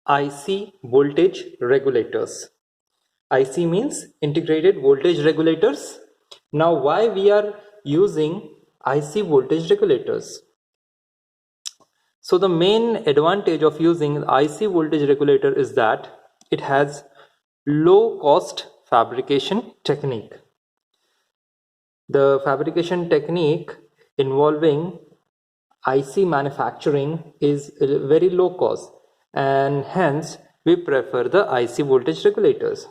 IC voltage regulators. IC means integrated voltage regulators. Now, why we are using IC voltage regulators? So the main advantage of using the IC voltage regulator is that it has low cost fabrication technique. The fabrication technique involving IC manufacturing is very low cost, and hence we prefer the IC voltage regulators.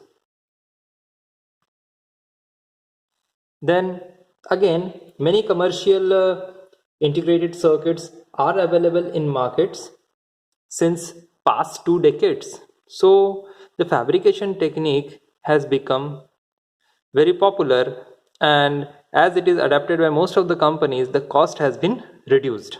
Then again, many commercial integrated circuits are available in markets since past 2 decades. So the fabrication technique has become very popular, and as it is adapted by most of the companies, the cost has been reduced.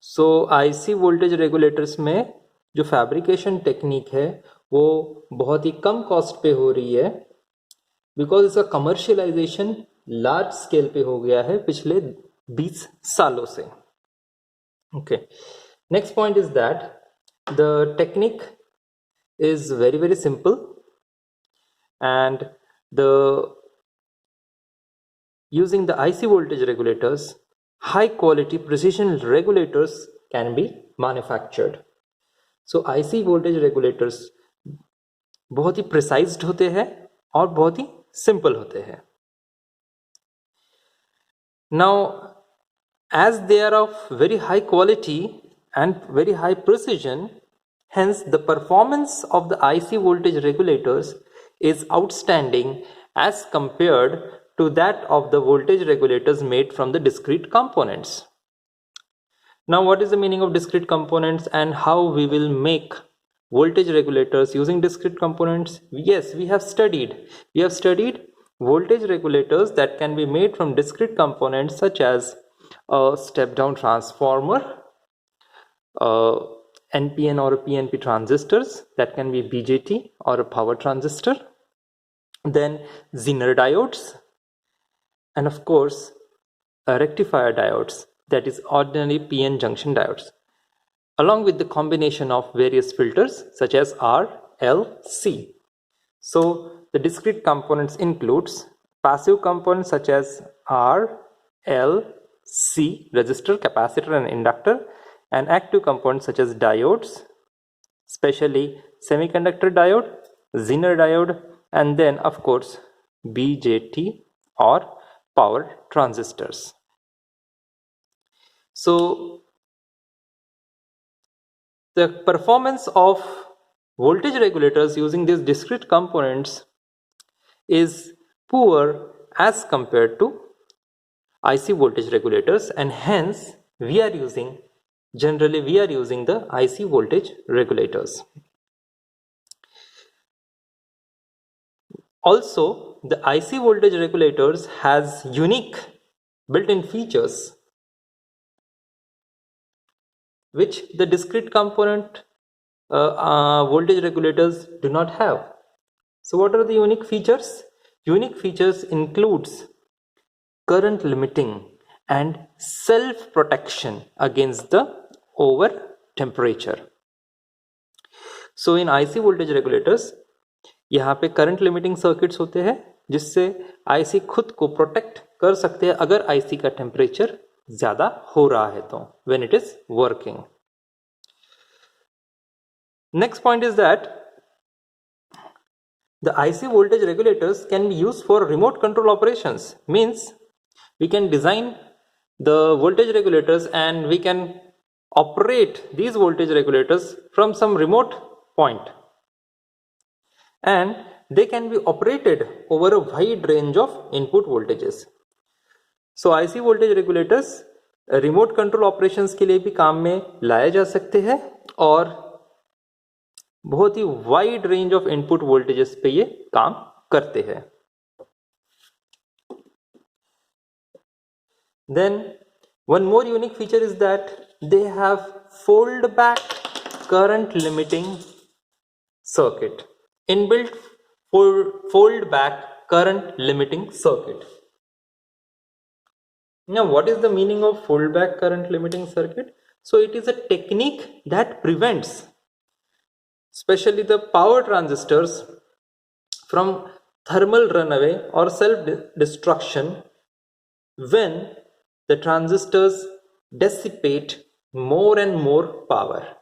So IC voltage regulators में जो fabrication technique है वो बहुत ही कम cost पे हो रही है, because इसका कमर्शियलाइजेशन लार्ज स्केल पे हो गया है पिछले 20 सालों से. Okay, next point is that the technique is very very simple and the using the IC voltage regulators, high quality precision regulators can be manufactured. So IC voltage regulators बहुत ही precised होते हैं और बहुत ही सिंपल होते हैं. Now, as they are of very high quality and very high precision, hence the performance of the IC voltage regulators is outstanding as compared to that of the voltage regulators made from the discrete components. Now, what is the meaning of discrete components and how we will make voltage regulators using discrete components? Yes, we have studied voltage regulators that can be made from discrete components such as a step down transformer, NPN or PNP transistors, that can be BJT or a power transistor, then Zener diodes, and of course rectifier diodes, that is ordinary PN junction diodes, along with the combination of various filters such as R, L, C. So the discrete components includes passive components such as R, L, C, resistor, capacitor and inductor, and active components such as diodes, especially semiconductor diode, Zener diode, and then of course BJT or power transistors. So the performance of voltage regulators using these discrete components is poor as compared to IC voltage regulators, and hence we are using the IC voltage regulators. Also, the IC voltage regulators has unique built-in features which the discrete component voltage regulators do not have. So what are the unique features? Unique features includes current limiting and self-protection against the over temperature. So in IC voltage regulators यहाँ पे current limiting circuits होते हैं जिससे IC खुद को protect कर सकते हैं अगर आईसी का टेम्परेचर ज्यादा हो रहा है तो, when it is working. Next point is that the IC voltage regulators can be used for remote control operations. Means we can design the voltage regulators and we can operate these voltage regulators from some remote point, and they can be operated over a wide range of input voltages. So IC voltage regulators remote control operations के लिए भी काम में लाए जा सकते हैं और बहुत ही wide range of input voltages पे ये काम करते हैं. Then one more unique feature is that they have fold back current limiting circuit. Inbuilt fold back current limiting circuit. Now, what is the meaning of fold back current limiting circuit? So it is a technique that prevents, especially the power transistors, from thermal runaway or self-destruction when the transistors dissipate more and more power.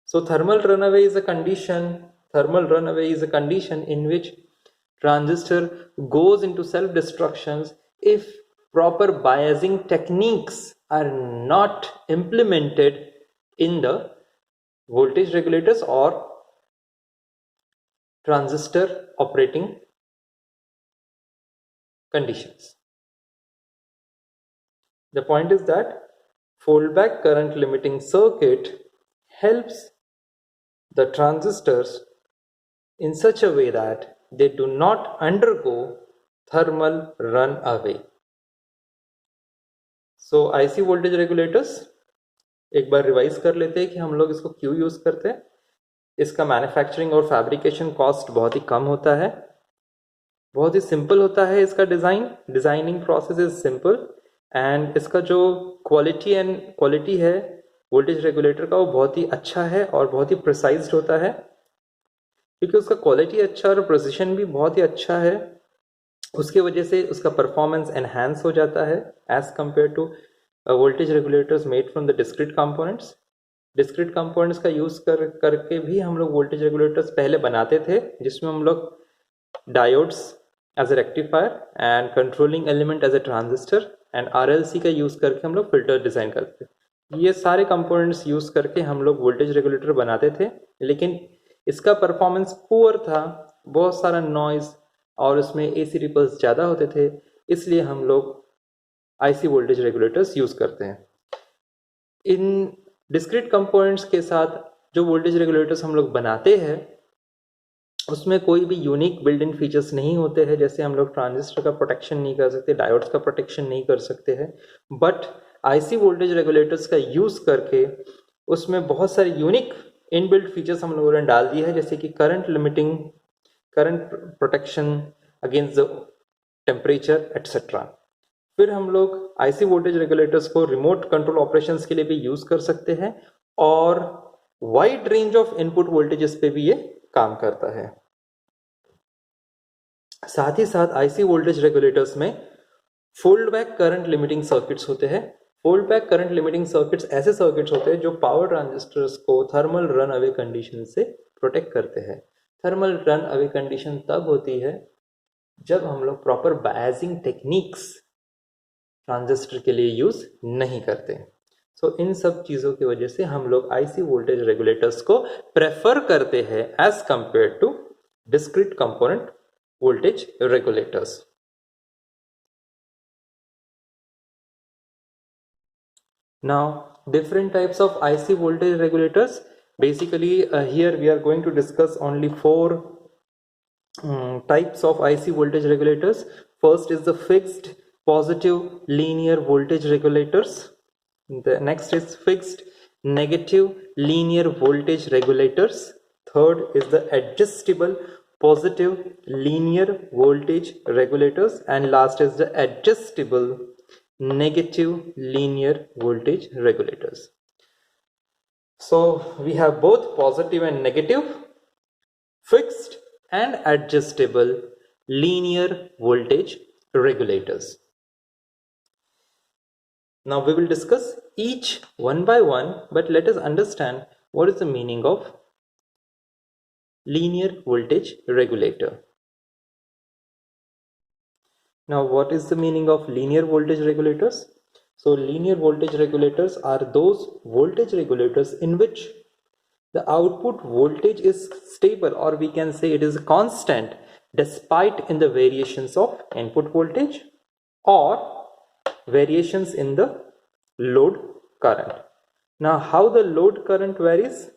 So thermal runaway is a condition in which transistor goes into self-destructions if proper biasing techniques are not implemented in the voltage regulators or transistor operating conditions. The point is that foldback current limiting circuit helps the transistors in such a way that they do not undergo thermal runaway. So IC voltage regulators एक बार revise कर लेते हैं कि हम लोग इसको क्यों use करते हैं. इसका मैन्युफैक्चरिंग और फैब्रिकेशन कॉस्ट बहुत ही कम होता है, बहुत ही सिंपल होता है इसका designing process is simple, and इसका जो क्वालिटी है वोल्टेज रेगुलेटर का वो बहुत ही अच्छा है और बहुत ही प्रिसाइज्ड होता है. क्योंकि उसका क्वालिटी अच्छा और प्रिसिशन भी बहुत ही अच्छा है, उसके वजह से उसका परफॉर्मेंस एनहांस हो जाता है as compare to voltage regulators made from the discrete components. Discrete components का यूज करके भी हम लोग वोल्टेज रेगुलेटर्स पहले बनाते थे, जिसमें हम लोग diodes as a rectifier and controlling element as a transistor and RLC का यूज करके हम लोग फिल्टर डिजाइन करते थे. ये सारे कंपोनेंट्स यूज करके हम लोग वोल्टेज रेगुलेटर बनाते थे, लेकिन इसका परफॉर्मेंस पुअर था, बहुत सारा नॉइज और उसमें AC रिपल्स ज़्यादा होते थे, इसलिए हम लोग IC वोल्टेज रेगुलेटर्स यूज करते हैं. इन डिस्क्रीट कंपोनेंट्स के साथ जो वोल्टेज रेगुलेटर्स हम लोग बनाते हैं उसमें कोई भी यूनिक बिल्ड इन फीचर्स नहीं होते हैं, जैसे हम लोग ट्रांजिस्टर का प्रोटेक्शन नहीं कर सकते, डायोड्स का प्रोटेक्शन नहीं कर सकते हैं. बट IC वोल्टेज रेगुलेटर्स का यूज करके उसमें बहुत सारे यूनिक इनबिल्ट फीचर्स हम लोगों ने डाल दिए हैं, जैसे कि current limiting, current protection against the temperature etcetera. फिर हम लोग IC वोल्टेज रेगुलेटर्स को रिमोट कंट्रोल ऑपरेशंस के लिए भी यूज कर सकते हैं और wide range of input voltages पे भी ये काम करता है. साथ ही साथ IC वोल्टेज रेगुलेटर्स में fold back current limiting circuits होते हैं. Fold back current limiting circuits ऐसे सर्किट्स होते हैं जो पावर ट्रांजिस्टर्स को थर्मल रन अवे कंडीशन से प्रोटेक्ट करते हैं. थर्मल रन अवे कंडीशन तब होती है जब हम लोग प्रॉपर बायसिंग टेक्निक्स ट्रांजिस्टर के लिए यूज नहीं करते. सो इन सब चीजों की वजह से हम लोग IC वोल्टेज रेगुलेटर्स को प्रेफर करते हैं as compare to discrete component voltage regulators. Now different types of IC voltage regulators. Basically here we are going to discuss only four types of IC voltage regulators. First is the fixed positive linear voltage regulators. The next is fixed negative linear voltage regulators. Third is the adjustable positive linear voltage regulators, and last is the adjustable negative linear voltage regulators. So we have both positive and negative, fixed and adjustable linear voltage regulators. Now we will discuss each one by one, but let us understand what is the meaning of linear voltage regulator. Now what is the meaning of linear voltage regulators? So linear voltage regulators are those voltage regulators in which the output voltage is stable, or we can say it is constant despite in the variations of input voltage or variations in the load current. Now how the load current varies?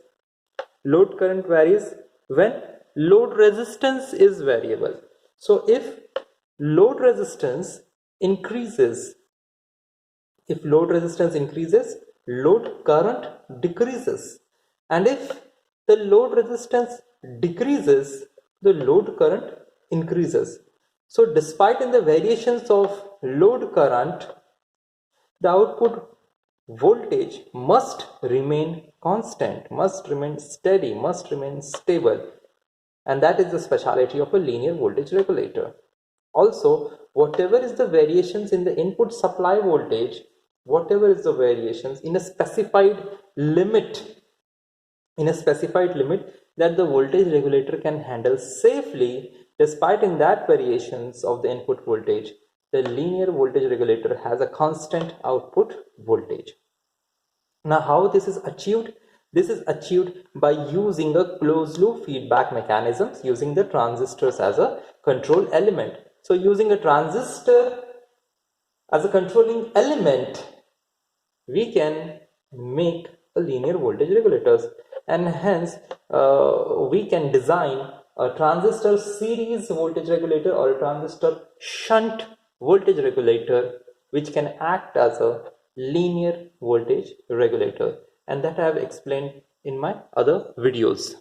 Load current varies when load resistance is variable. So if load resistance increases, load current decreases, and if the load resistance decreases, the load current increases. So despite in the variations of load current, the output voltage must remain constant, must remain steady, must remain stable, and that is the speciality of a linear voltage regulator. Also, whatever is the variations in the input supply voltage, whatever is the variations in a specified limit, that the voltage regulator can handle safely, despite in that variations of the input voltage, the linear voltage regulator has a constant output voltage. Now, how this is achieved? This is achieved by using a closed loop feedback mechanisms, using the transistors as a control element. So using a transistor as a controlling element, we can make a linear voltage regulators, and hence we can design a transistor series voltage regulator or a transistor shunt voltage regulator, which can act as a linear voltage regulator, and that I have explained in my other videos.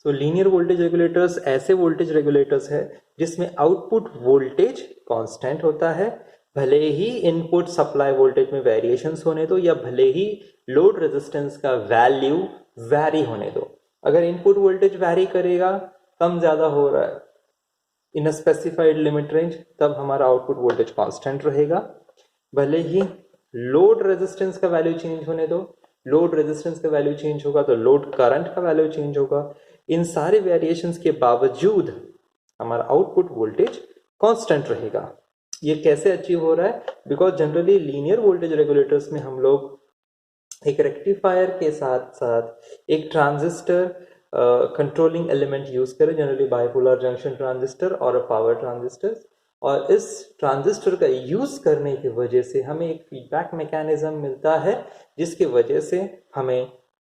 So linear voltage regulators ऐसे voltage regulators है जिसमें output voltage constant होता है, भले ही input supply voltage में variations होने दो या भले ही लोड रेजिस्टेंस का वैल्यू वैरी होने दो. अगर इनपुट वोल्टेज वैरी करेगा, कम ज्यादा हो रहा है इन अ स्पेसिफाइड लिमिट रेंज, तब हमारा आउटपुट वोल्टेज कांस्टेंट रहेगा. भले ही लोड रेजिस्टेंस का वैल्यू चेंज होने दो, लोड रेजिस्टेंस का वैल्यू चेंज होगा तो लोड करंट का वैल्यू चेंज होगा. इन सारे वेरिएशंस के बावजूद हमारा आउटपुट वोल्टेज कांस्टेंट रहेगा. ये कैसे अचीव हो रहा है? Because generally linear voltage regulators में हम लोग एक रेक्टिफायर के साथ साथ एक ट्रांजिस्टर कंट्रोलिंग एलिमेंट यूज करें, जनरली बाइपोलर जंक्शन ट्रांजिस्टर और अ पावर ट्रांजिस्टर. और इस ट्रांजिस्टर का यूज करने की वजह से हमें एक फीडबैक मैकेनिज्म मिलता है, जिसकी वजह से हमें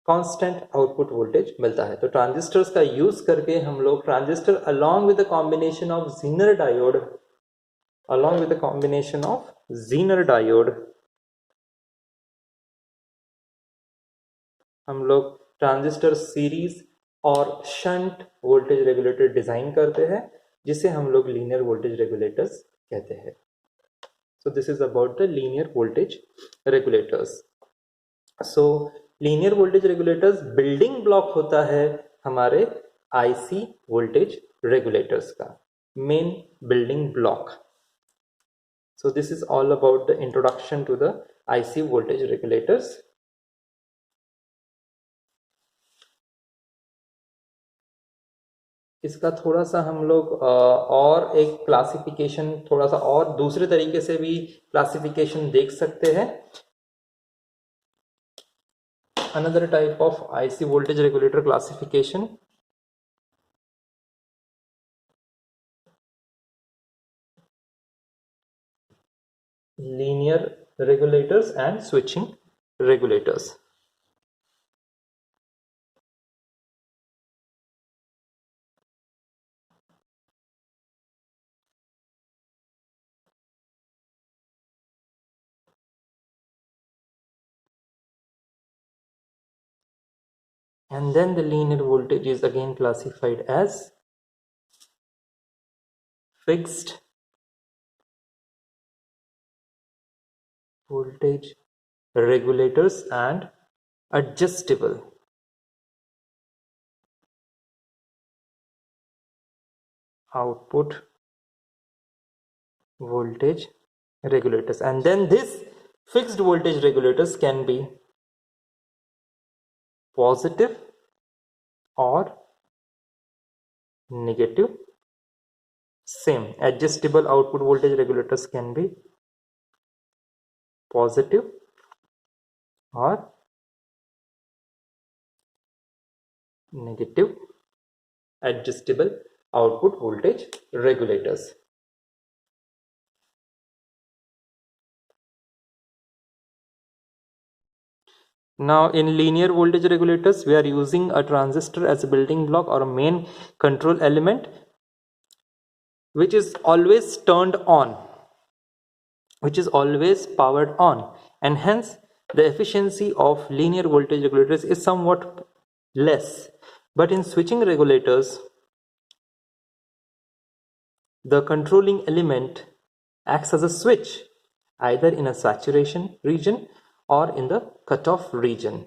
कांस्टेंट आउटपुट वोल्टेज मिलता है. तो ट्रांजिस्टर्स का यूज करके हम लोग transistor along with the combination of Zener diode, हम लोग ट्रांजिस्टर सीरीज और शंट वोल्टेज रेगुलेटर डिजाइन करते हैं, जिसे हम लोग लीनियर वोल्टेज रेगुलेटर्स कहते हैं. So this is about the linear voltage regulators. So linear voltage regulators building block होता है हमारे आईसी वोल्टेज रेगुलेटर्स का, main building block. So this is all about the introduction to the IC voltage regulators. इसका थोड़ा सा हम लोग और एक क्लासिफिकेशन, थोड़ा सा और दूसरे तरीके से भी क्लासिफिकेशन देख सकते हैं. Another type of IC voltage regulator classification, linear regulators and switching regulators. And then the linear voltage is again classified as fixed voltage regulators and adjustable output voltage regulators. And then this fixed voltage regulators can be positive or negative. Same, adjustable output voltage regulators can be positive or negative adjustable output voltage regulators. Now in linear voltage regulators, we are using a transistor as a building block or a main control element, which is always turned on, which is always powered on, and hence the efficiency of linear voltage regulators is somewhat less. But in switching regulators, the controlling element acts as a switch, either in a saturation region or in the cutoff region,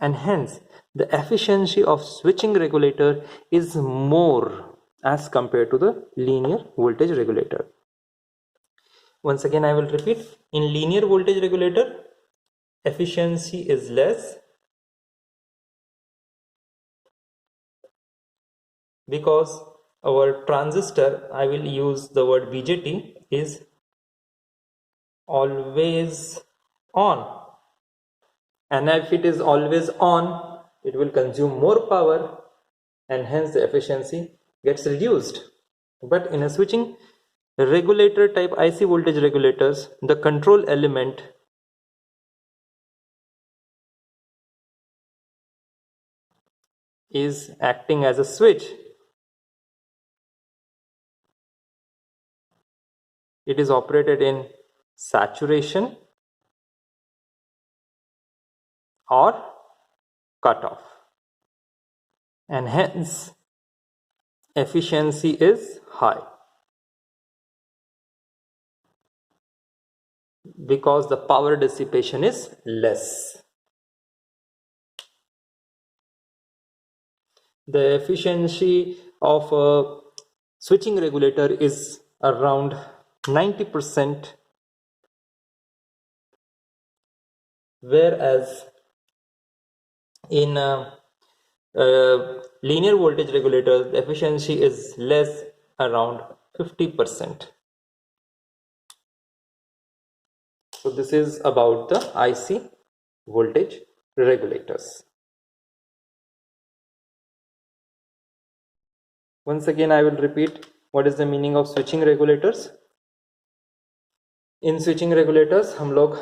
and hence the efficiency of switching regulator is more as compared to the linear voltage regulator. Once again I will repeat, in linear voltage regulator efficiency is less because our transistor, I will use the word BJT, is always on, and if it is always on it will consume more power and hence the efficiency gets reduced. But in a switching regulator type IC voltage regulators, the control element is acting as a switch. It is operated in saturation or cutoff, and hence efficiency is high because the power dissipation is less. The efficiency of a switching regulator is around 90%, whereas in linear voltage regulators the efficiency is less, around 50%. So this is about the IC voltage regulators. Once again I will repeat what is the meaning of switching regulators. In switching regulators हम लोग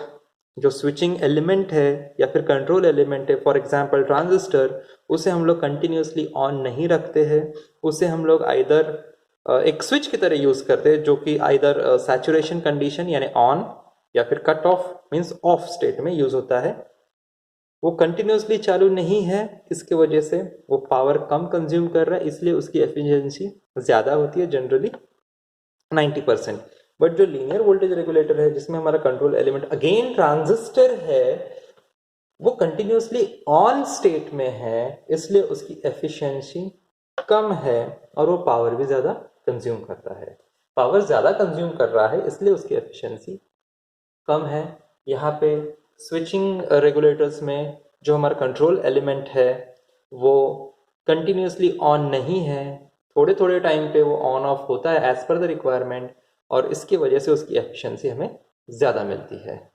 जो switching element है या फिर control element है, for example transistor, उसे हम लोग कंटिन्यूसली ऑन नहीं रखते हैं, उसे हम लोग आइदर एक स्विच की तरह यूज करते हैं जो कि आइदर सैचुरेशन कंडीशन यानी ऑन या फिर cut off means of state में यूज होता है। वो कंटिन्यूसली चालू नहीं है, इसके वजह से वो पावर कम कंज्यूम कर रहा है, इसलिए उसकी एफिशिएंसी ज़्यादा होती है, जनरली 90%। बट जो लीनियर वोल्टेज रेगुलेटर है जिसमें हमारा कंट्रोल एलिमेंट अगेन ट्रांजिस्टर है, वो कंटिन्यूसली ऑन स्टेट में है, इसलिए उसकी एफिशिएंसी कम है और वो पावर भी ज़्यादा कंज्यूम करता है। पावर ज़्यादा कंज्यूम कर रहा है इसलिए उसकी एफिशिएंसी कम है। यहाँ पे स्विचिंग रेगुलेटर्स में जो हमारा कंट्रोल एलिमेंट है वो कंटिन्यूसली ऑन नहीं है, थोड़े थोड़े टाइम पे वो ऑन ऑफ होता है एज पर द रिक्वायरमेंट, और इसकी वजह से उसकी एफिशिएंसी हमें ज़्यादा मिलती है।